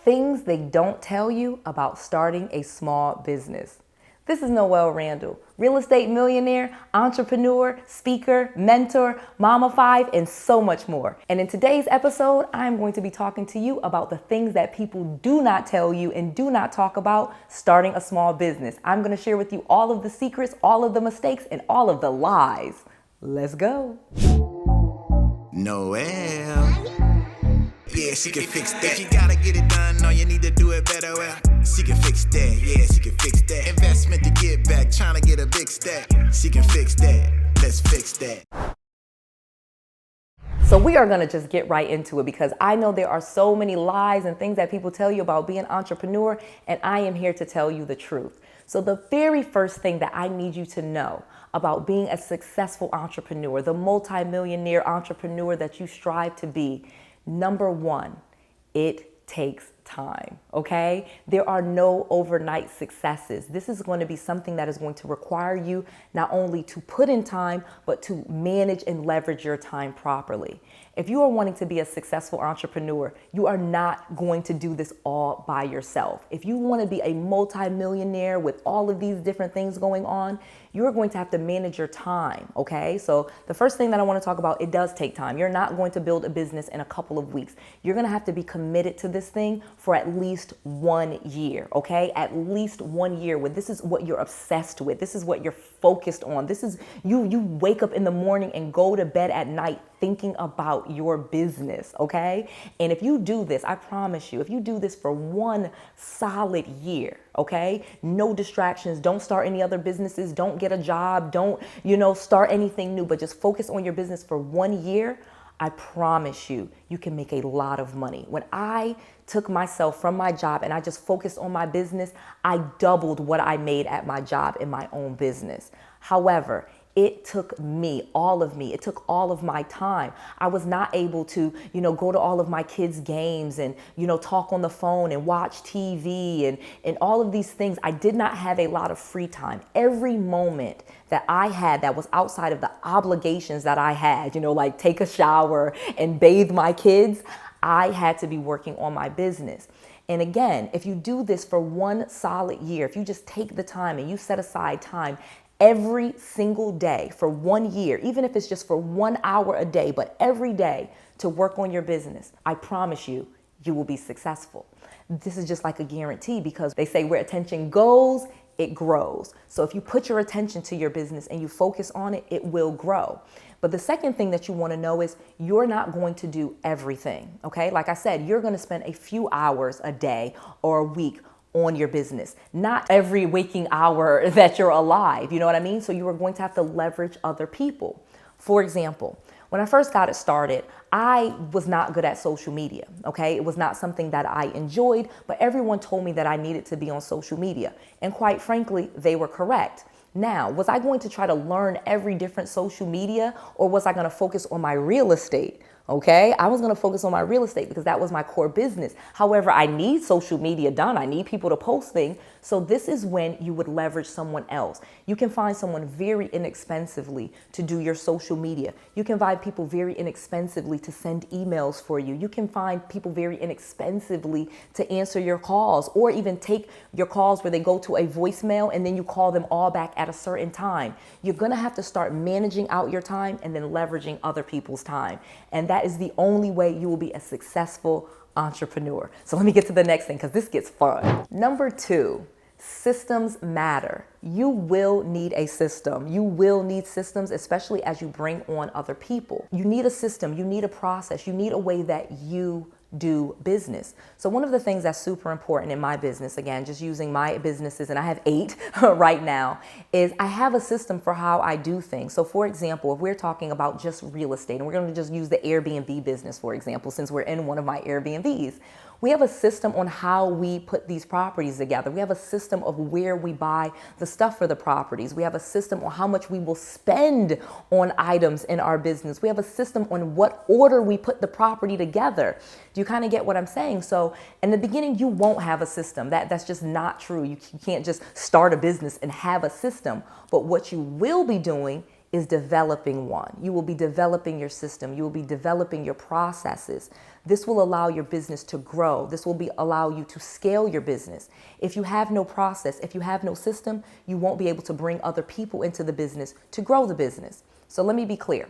Things they don't tell you about starting a small business. This is Noelle Randall, real estate millionaire, entrepreneur, speaker, mentor, mama 5, and so much more. And in today's episode, I'm going to be talking to you about the things that people do not tell you and do not talk about starting a small business. I'm going to share with you all of the secrets, all of the mistakes, and all of the lies. Let's go. Noelle. Yeah, she can fix that. If you gotta get it done, or you need to do it better, well, she can fix that. Yeah, she can fix that. Investment to get back, trying to get a big stack. She can fix that. Let's fix that. So we are going to just get right into it because I know there are so many lies and things that people tell you about being an entrepreneur, and I am here to tell you the truth. So the very first thing that I need you to know about being a successful entrepreneur, the multimillionaire entrepreneur that you strive to be, number one, it takes time, okay? There are no overnight successes. This is going to be something that is going to require you not only to put in time, but to manage and leverage your time properly. If you are wanting to be a successful entrepreneur, you are not going to do this all by yourself. If you want to be a multimillionaire with all of these different things going on, you're going to have to manage your time, okay? So the first thing that I want to talk about, it does take time. You're not going to build a business in a couple of weeks. You're going to have to be committed to this thing for at least 1 year, okay? At least 1 year where this is what you're obsessed with. This is what you're focused on. This is you wake up in the morning and go to bed at night thinking about your business, okay? And if you do this, I promise you, if you do this for 1 solid year, okay? No distractions, don't start any other businesses, don't get a job, don't, start anything new, but just focus on your business for 1 year, I promise you, you can make a lot of money. When I took myself from my job and I just focused on my business, I doubled what I made at my job in my own business. However, it took me, it took all of my time. I was not able to, go to all of my kids' games and, talk on the phone and watch TV and all of these things. I did not have a lot of free time. Every moment that I had that was outside of the obligations that I had, like take a shower and bathe my kids, I had to be working on my business. And again, if you do this for 1 solid year, if you just take the time and you set aside time every single day for 1 year, even if it's just for 1 hour a day, but every day to work on your business, I promise you, you will be successful. This is just like a guarantee because they say where attention goes, it grows. So if you put your attention to your business and you focus on it, it will grow. But the second thing that you want to know is you're not going to do everything, okay? Like I said, you're going to spend a few hours a day or a week on your business, not every waking hour that you're alive, you know what I mean? So you are going to have to leverage other people. For example, when I first got it started, I was not good at social media, okay? It was not something that I enjoyed, but everyone told me that I needed to be on social media. And quite frankly, they were correct. Now, was I going to try to learn every different social media, or was I going to focus on my real estate? Okay, I was going to focus on my real estate because that was my core business. However, I need social media done. I need people to post things. So this is when you would leverage someone else. You can find someone very inexpensively to do your social media. You can find people very inexpensively to send emails for you. You can find people very inexpensively to answer your calls, or even take your calls where they go to a voicemail and then you call them all back at a certain time. You're going to have to start managing out your time and then leveraging other people's time. And that is the only way you will be a successful entrepreneur. So let me get to the next thing because this gets fun. Number 2, systems matter. You will need a system. You will need systems, especially as you bring on other people. You need a system. You need a process. You need a way that you do business. So one of the things that's super important in my business, again, just using my businesses, and I have 8 right now, is I have a system for how I do things. So for example, if we're talking about just real estate, and we're going to just use the Airbnb business, for example, since we're in one of my Airbnbs, we have a system on how we put these properties together. We have a system of where we buy the stuff for the properties. We have a system on how much we will spend on items in our business. We have a system on what order we put the property together. Do you kind of get what I'm saying? So in the beginning, you won't have a system. That's just not true. You can't just start a business and have a system. But what you will be doing is developing one. You will be developing your system. You will be developing your processes. This will allow your business to grow. This will allow you to scale your business. If you have no process, if you have no system, you won't be able to bring other people into the business to grow the business. So let me be clear.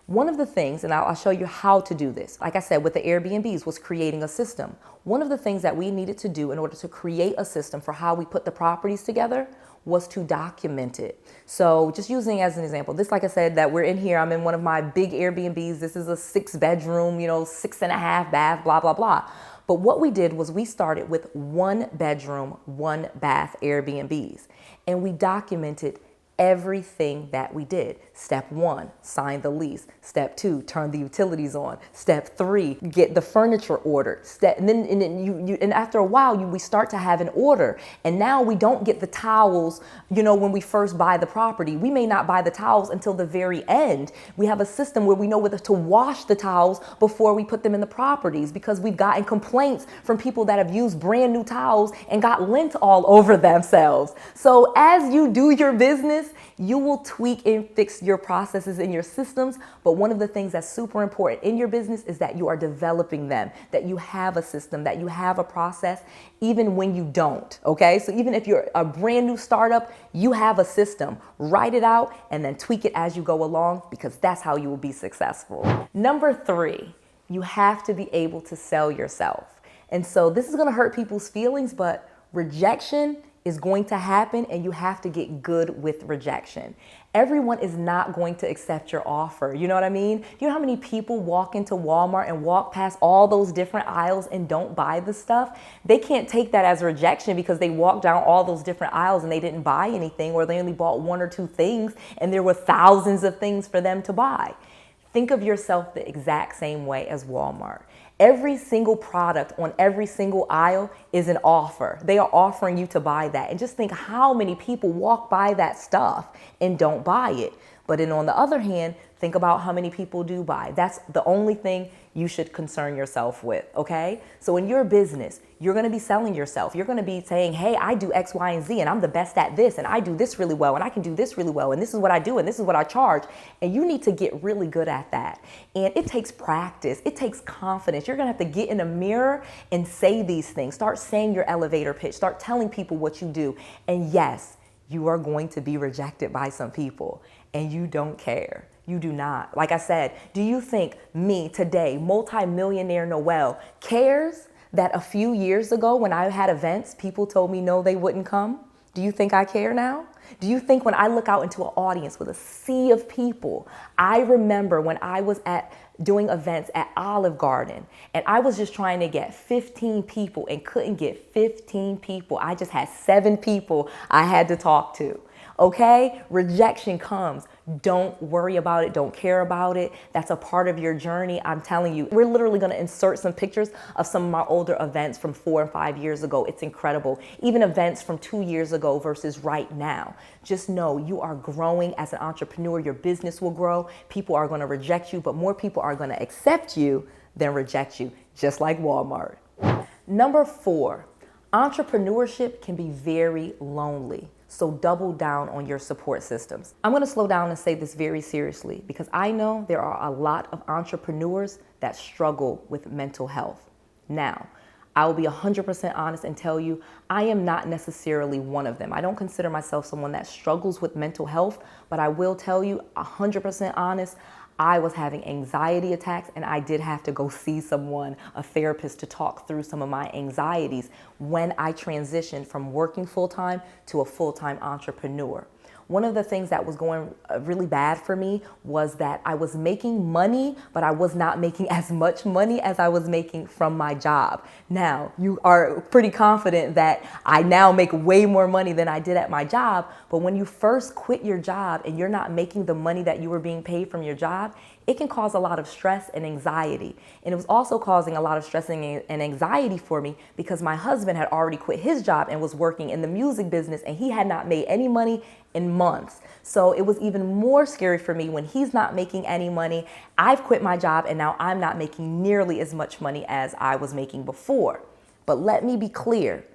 One of the things, and I'll show you how to do this, like I said, with the Airbnbs, was creating a system. One of the things that we needed to do in order to create a system for how we put the properties together was to document it. So just using as an example, this, like I said, that we're in here, I'm in one of my big Airbnbs. This is a 6-bedroom, 6.5 bath, blah, blah, blah. But what we did was we started with 1-bedroom, 1-bath Airbnbs, and we documented everything that we did. Step 1, sign the lease. Step 2, turn the utilities on. Step 3, get the furniture ordered. And after a while, we start to have an order. And now we don't get the towels, when we first buy the property. We may not buy the towels until the very end. We have a system where we know whether to wash the towels before we put them in the properties, because we've gotten complaints from people that have used brand new towels and got lint all over themselves. So as you do your business, you will tweak and fix your processes and your systems. But one of the things that's super important in your business is that you are developing them, that you have a system, that you have a process, even when you don't. Okay. So even if you're a brand new startup, you have a system. Write it out and then tweak it as you go along, because that's how you will be successful. Number 3, you have to be able to sell yourself. And so this is going to hurt people's feelings, but rejection is going to happen, and you have to get good with rejection. Everyone is not going to accept your offer. You know what I mean? You know how many people walk into Walmart and walk past all those different aisles and don't buy the stuff? They can't take that as rejection because they walked down all those different aisles and they didn't buy anything, or they only bought 1 or 2 things and there were thousands of things for them to buy. Think of yourself the exact same way as Walmart. Every single product on every single aisle is an offer. They are offering you to buy that. And just think how many people walk by that stuff and don't buy it. But then on the other hand, think about how many people do buy. That's the only thing you should concern yourself with, okay? So in your business, you're gonna be selling yourself. You're gonna be saying, hey, I do X, Y, and Z, and I'm the best at this, and I do this really well, and I can do this really well, and this is what I do, and this is what I charge. And you need to get really good at that. And it takes practice. It takes confidence. You're gonna have to get in a mirror and say these things. Start saying your elevator pitch. Start telling people what you do. And yes, you are going to be rejected by some people, and you don't care. You do not. Like I said, do you think me today, multimillionaire Noelle, cares that a few years ago when I had events, people told me no, they wouldn't come? Do you think I care now? Do you think when I look out into an audience with a sea of people, I remember when I was doing events at Olive Garden and I was just trying to get 15 people and couldn't get 15 people. I just had 7 people I had to talk to. Okay? Rejection comes. Don't worry about it. Don't care about it. That's a part of your journey. I'm telling you, we're literally going to insert some pictures of some of my older events from 4 and 5 years ago. It's incredible. Even events from 2 years ago versus right now. Just know you are growing as an entrepreneur. Your business will grow. People are going to reject you, but more people are going to accept you than reject you, just like Walmart. Number 4, entrepreneurship can be very lonely. So double down on your support systems. I'm going to slow down and say this very seriously because I know there are a lot of entrepreneurs that struggle with mental health. Now, I will be 100% honest and tell you I am not necessarily one of them. I don't consider myself someone that struggles with mental health, but I will tell you 100% honest, I was having anxiety attacks and I did have to go see someone, a therapist, to talk through some of my anxieties when I transitioned from working full-time to a full-time entrepreneur. One of the things that was going really bad for me was that I was making money, but I was not making as much money as I was making from my job. Now, you are pretty confident that I now make way more money than I did at my job, but when you first quit your job and you're not making the money that you were being paid from your job, it can cause a lot of stress and anxiety. And it was also causing a lot of stress and anxiety for me because my husband had already quit his job and was working in the music business and he had not made any money in months. So it was even more scary for me when he's not making any money. I've quit my job and now I'm not making nearly as much money as I was making before. But let me be clear,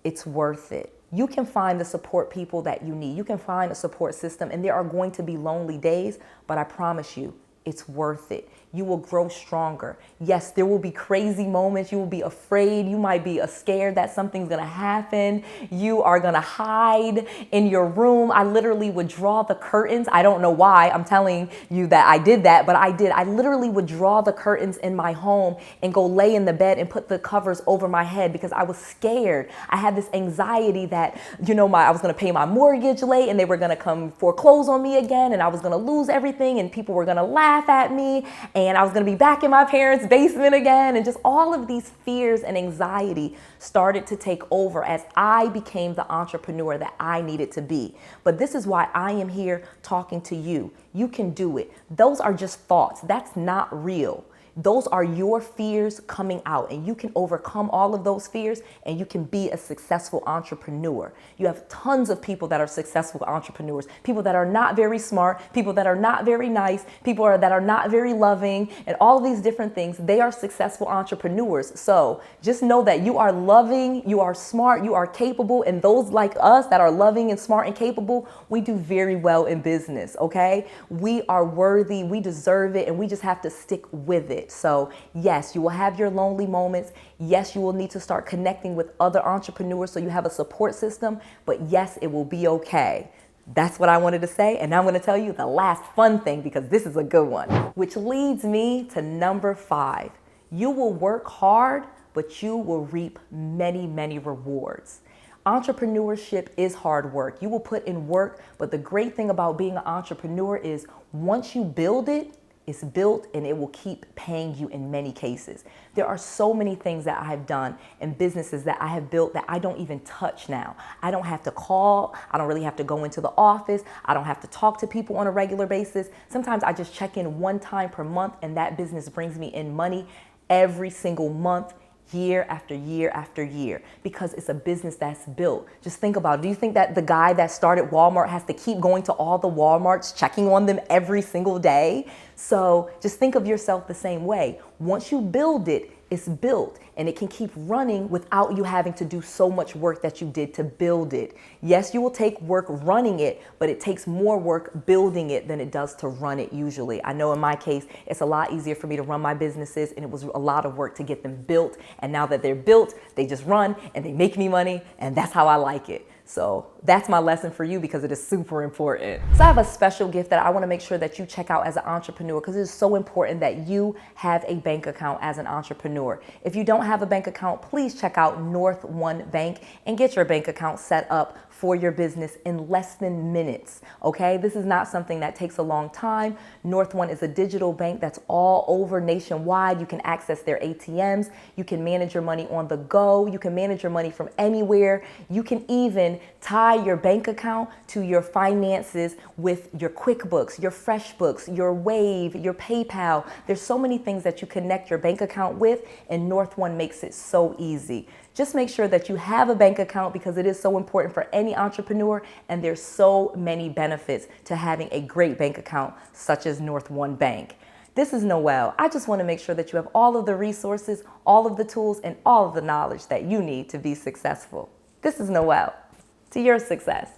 it's worth it. You can find the support people that you need. You can find a support system, and there are going to be lonely days, but I promise you, it's worth it. You will grow stronger. Yes, there will be crazy moments. You will be afraid. You might be scared that something's gonna happen. You are gonna hide in your room. I literally would draw the curtains. I don't know why I'm telling you that I did that, but I did. I literally would draw the curtains in my home and go lay in the bed and put the covers over my head because I was scared. I had this anxiety that, I was gonna pay my mortgage late and they were gonna come foreclose on me again, and I was gonna lose everything and people were gonna laugh at me, and I was going to be back in my parents' basement again. And just all of these fears and anxiety started to take over as I became the entrepreneur that I needed to be. But this is why I am here talking to you. You can do it. Those are just thoughts. That's not real. Those are your fears coming out, and you can overcome all of those fears and you can be a successful entrepreneur. You have tons of people that are successful entrepreneurs, people that are not very smart, people that are not very nice, people that are not very loving, and all of these different things. They are successful entrepreneurs. So just know that you are loving, you are smart, you are capable, and those like us that are loving and smart and capable, we do very well in business, okay? We are worthy, we deserve it, and we just have to stick with it. So yes, you will have your lonely moments. Yes, you will need to start connecting with other entrepreneurs so you have a support system, but yes, it will be okay. That's what I wanted to say. And now I'm going to tell you the last fun thing, because this is a good one, which leads me to number 5. You will work hard, but you will reap many, many rewards. Entrepreneurship is hard work. You will put in work, but the great thing about being an entrepreneur is once you build it, it's built and it will keep paying you in many cases. There are so many things that I have done and businesses that I have built that I don't even touch now. I don't have to call. I don't really have to go into the office. I don't have to talk to people on a regular basis. Sometimes I just check in one time per month and that business brings me in money every single month, year after year after year, because it's a business that's built. Just think about it. Do you think that the guy that started Walmart has to keep going to all the Walmarts, checking on them every single day? So just think of yourself the same way. Once you build it, it's built, and it can keep running without you having to do so much work that you did to build it. Yes, you will take work running it, but it takes more work building it than it does to run it usually. I know in my case, it's a lot easier for me to run my businesses, and it was a lot of work to get them built. And now that they're built, they just run and they make me money, and that's how I like it. So that's my lesson for you, because it is super important. So I have a special gift that I want to make sure that you check out as an entrepreneur, because it is so important that you have a bank account as an entrepreneur. If you don't have a bank account, please check out North One Bank and get your bank account set up for your business in less than minutes, okay? This is not something that takes a long time. North One is a digital bank that's all over nationwide. You can access their ATMs. You can manage your money on the go. You can manage your money from anywhere. You can even tie your bank account to your finances with your QuickBooks, your FreshBooks, your Wave, your PayPal. There's so many things that you connect your bank account with, and North One makes it so easy. Just make sure that you have a bank account, because it is so important for any entrepreneur, and there's so many benefits to having a great bank account such as North One Bank. This is Noelle. I just want to make sure that you have all of the resources, all of the tools, and all of the knowledge that you need to be successful. This is Noelle. To your success.